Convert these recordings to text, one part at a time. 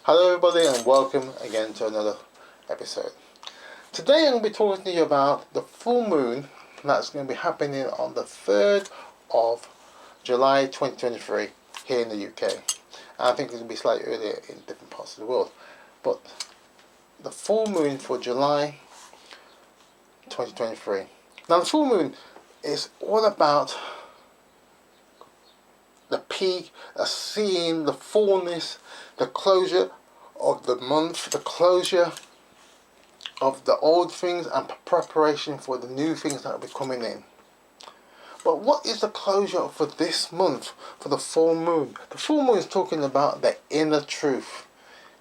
Hello everybody and welcome again to another episode. Today I'm going to be talking to you about the full moon that's going to be happening on the 3rd of July 2023 here in the UK. And I think it's going to be slightly earlier in different parts of the world. But the full moon for July 2023. Now the full moon is all about the peak, seeing the fullness, the closure of the month, the closure of the old things and preparation for the new things that will be coming in. But what is the closure for this month, for the full moon? The full moon is talking about the inner truth,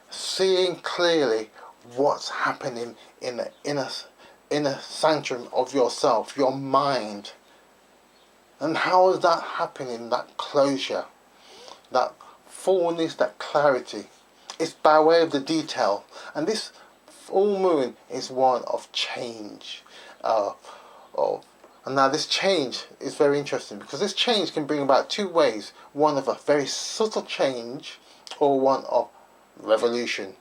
seeing clearly what's happening in the inner sanctum of yourself, your mind. And how is that happening, that closure, that fullness, that clarity? It's by way of the detail. And this full moon is one of change. And now this change is very interesting because this change can bring about two ways. One of a very subtle change or one of revolution.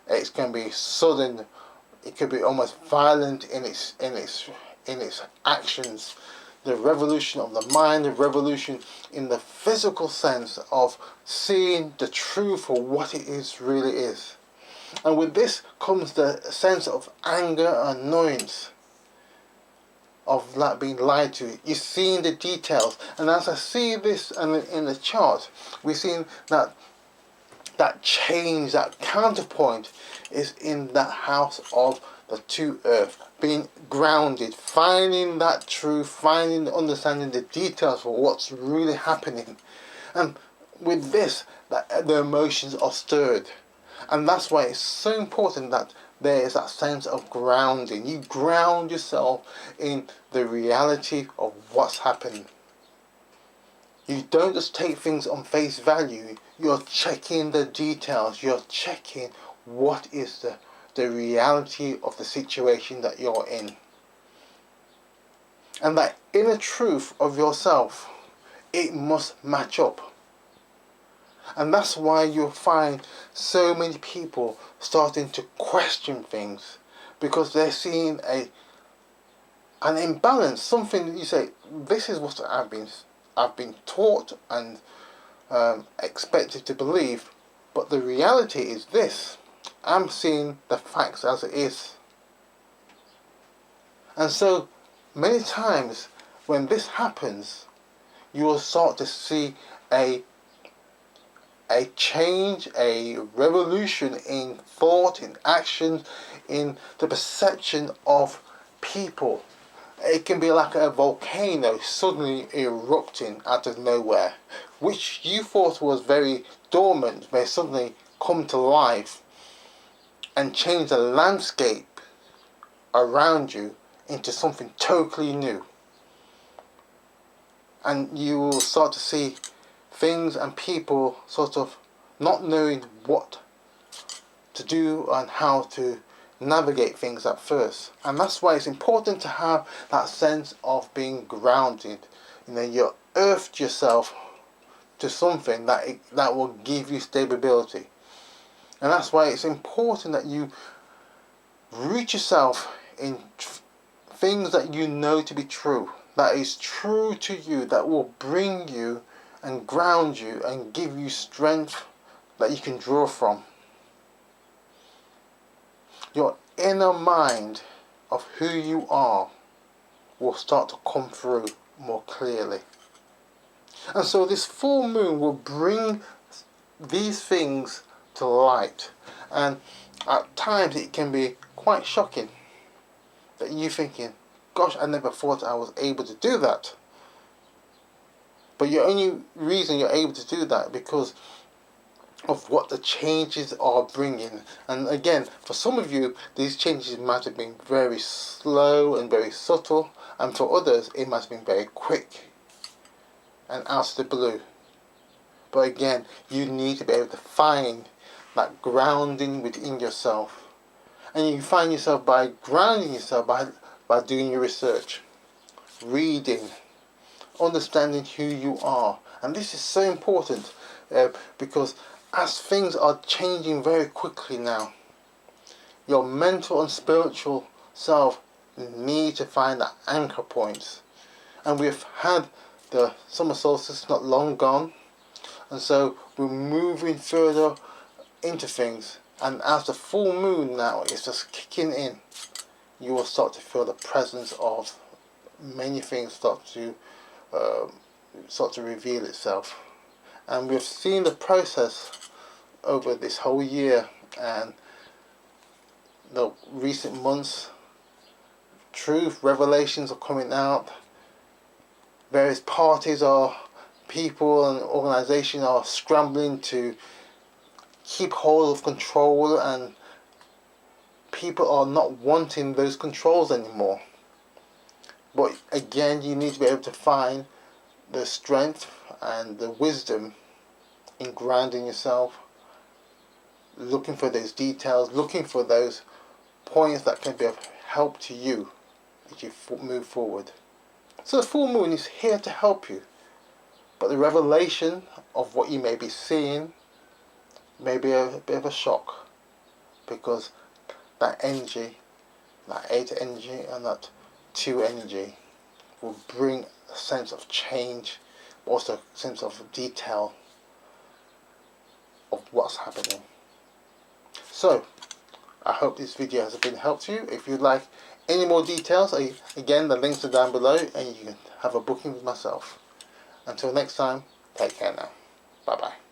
It's going to be sudden. It could be almost violent in its actions. The revolution of the mind, the revolution in the physical sense of seeing the truth for what it really is. And with this comes the sense of anger and annoyance of that being lied to. You're seeing the details. And as I see this in the chart, we're seeing that change, that counterpoint is in that house of the two earth, being grounded, finding that truth, finding, understanding the details for what's really happening. And with this, the emotions are stirred. And that's why it's so important that there is that sense of grounding. You ground yourself in the reality of what's happening. You don't just take things on face value. You're checking the details. You're checking what is the reality of the situation that you're in. And that inner truth of yourself, it must match up. And that's why you'll find so many people starting to question things, because they're seeing an imbalance, something that you say, this is what I've been taught and expected to believe, but the reality is this. I'm seeing the facts as it is. And so many times when this happens, you will start to see a change, a revolution in thought, in action, in the perception of people. It can be like a volcano suddenly erupting out of nowhere, which you thought was very dormant may suddenly come to life and change the landscape around you into something totally new. And you will start to see things and people sort of not knowing what to do and how to navigate things at first. And that's why it's important to have that sense of being grounded. You earthed yourself to something that will give you stability. And that's why it's important that you root yourself in things that you know to be true, that is true to you, that will bring you and ground you and give you strength that you can draw from. Your inner mind of who you are will start to come through more clearly. And so this full moon will bring these things to light. And at times it can be quite shocking that you're thinking, gosh, I never thought I was able to do that. But the only reason you're able to do that because of what the changes are bringing. And again, for some of you, these changes might have been very slow and very subtle, and for others, it might have been very quick and out of the blue. But again, you need to be able to find that grounding within yourself. And you find yourself by grounding yourself by doing your research, reading, understanding who you are. And this is so important because as things are changing very quickly now, your mental and spiritual self need to find that anchor points. And we've had the summer solstice not long gone, and so we're moving further into things. And as the full moon now is just kicking in, you will start to feel the presence of many things start to reveal itself. And we've seen the process over this whole year and the recent months. Truth revelations are coming out. Various parties people and organisations are scrambling to keep hold of control, and people are not wanting those controls anymore. But again, you need to be able to find the strength and the wisdom in grounding yourself, looking for those details, looking for those points that can be of help to you as you move forward. So the full moon is here to help you, but the revelation of what you may be seeing may be a bit of a shock, because that energy, that 8 energy and that 2 energy will bring a sense of change, but also a sense of detail of what's happening. So I hope this video has been helpful to you. If you'd like any more details, again, the links are down below and you can have a booking with myself. Until next time, take care now. Bye bye.